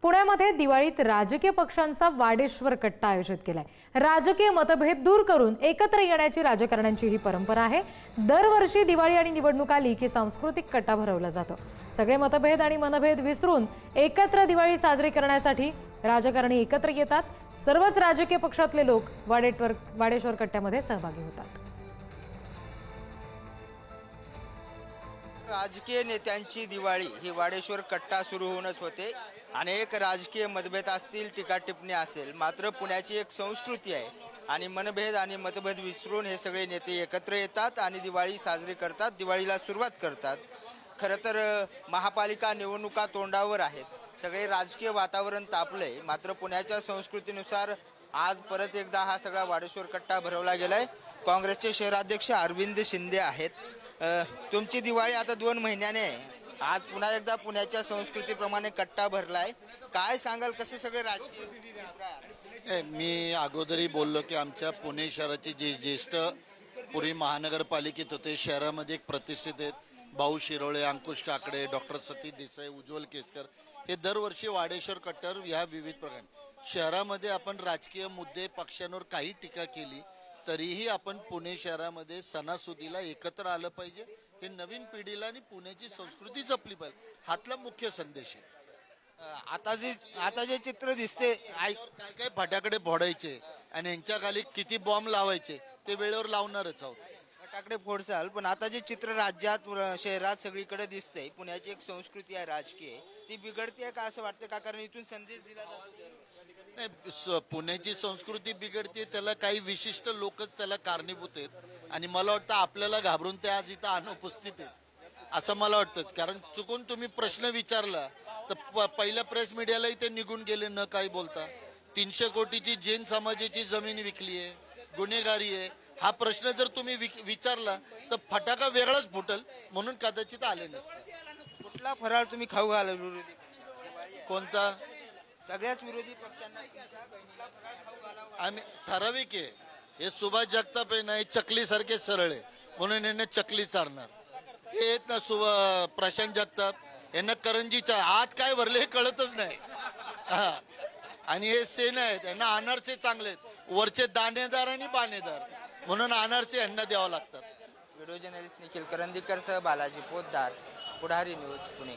पुण्यामध्ये दिवाळीत राजकीय पक्षांचा वाडेश्वर कट्टा आयोजित केलाय। राजकीय मतभेद दूर करून एकत्र येण्याची राजकारण्यांची ही परंपरा आहे। दरवर्षी दिवाळी आणि निवडणूक आली की सांस्कृतिक कट्टा भरवला जातो। सगळे मतभेद आणि मनभेद विसरून एकत्र दिवाळी साजरी करण्यासाठी राजकारणी एकत्र येतात। सर्वच राजकीय पक्षातले लोक वाडेश्वर कट्ट्यामध्ये सहभागी होतात। राजकीय नेत्यांची दिवाळी ही वाडेश्वर कट्टा सुरू होऊनच होते। अनेक राजकीय मतभेद असतील, टीका टिप्पणी असेल, मात्र पुण्याची एक संस्कृती आहे आणि मनभेद आणि मतभेद विसरून हे सगळे नेते एकत्र येतात आणि दिवाळी साजरी करतात, दिवाळीला सुरुवात करतात। खरं तर महापालिका निवडणुका तोंडावर आहेत, सगळे राजकीय वातावरण तापलंय, मात्र पुण्याच्या संस्कृतीनुसार आज परत एकदा हा सगळा वाडेश्वर कट्टा भरवला गेलाय। काँग्रेसचे शहराध्यक्ष अरविंद शिंदे आहेत। तुमची दिवाळी आता 2 महिन्याने आहे, आज पुन्हा एकदा पुण्याच्या संस्कृतीप्रमाणे कट्टा भरलाय, काय सांगाल, कसे सगळे राजकीय चित्र आहे? मी अगोदरही बोललो की आमच्या पुणे शहराचे जे ज्येष्ठ पूर्वी महानगरपालिकेत होते, शहरामध्ये एक प्रतिष्ठित आहेत भाऊ शिरोळे, अंकुश काकडे, डॉक्टर सतीश देसाई, उज्ज्वल केसकर, हे दरवर्षी वाडेश्वर कट्ट्यावर ह्या विविध प्रकार शहरामध्ये आपण राजकीय मुद्दे पक्षांवर काही टीका केली तरीही आपण पुणे शहरामध्ये सणासुदीला एकत्र आलं पाहिजे, हे नवीन पिढीला आणि पुण्याची संस्कृती जपली पाहिजे, हातला मुख्य संदेश आहे। आता जे चित्र दिसते, काय काय फटाकडे फोडायचे आणि यांच्या खाली किती बॉम्ब लावायचे ते वेळेवर लावणारच आहोत। फटाकडे फोडसाल, पण आता जे चित्र राज्यात शहरात सगळीकडे दिसतंय, पुण्याची एक संस्कृती आहे राजकीय, ती बिघडते का असं वाटतं का? कारण इथून संदेश दिला जातो नाही, पुण्याची संस्कृती बिघडते त्याला काही विशिष्ट लोकच त्याला कारणीभूत आहेत आणि मला वाटतं आपल्याला घाबरून ते आज इथं अनुपस्थित आहेत असं मला वाटतं। कारण चुकून तुम्ही प्रश्न विचारला तर पहिल्या प्रेस मीडियालाही ते निघून गेले न काही बोलता। 300 कोटीची जैन समाजाची जमीन विकली आहे, गुन्हेगारी आहे, हा प्रश्न जर तुम्ही विचारला तर फटाका वेगळाच फुटल, म्हणून कदाचित आले नसते। कुठला फराळ तुम्ही खाऊ घाला विरोधी कोणता? सगळ्याच विरोधी पक्षांना कुठला फराळ खाऊ घालावा? आम्ही ठराविक आहे, हे सुभाष जगताप आहे ना, हे चकली सारखे सरळ आहे म्हणून यांना चकली चारणार, हे आहेत ना प्रशांत जगताप यांना करंजीचा आज काय भरले हे कळतच नाही। हा, आणि हे सेन आहेत यांना अनारसे चांगले आहेत, वरचे दाणेदार आणि बाणेदार, म्हणून अनारसे यांना द्यावं लागतात। व्हिडिओ जर्नलिस्ट निखिल करंदीकर सह बालाजी पोतदार, पुढारी न्यूज, पुणे।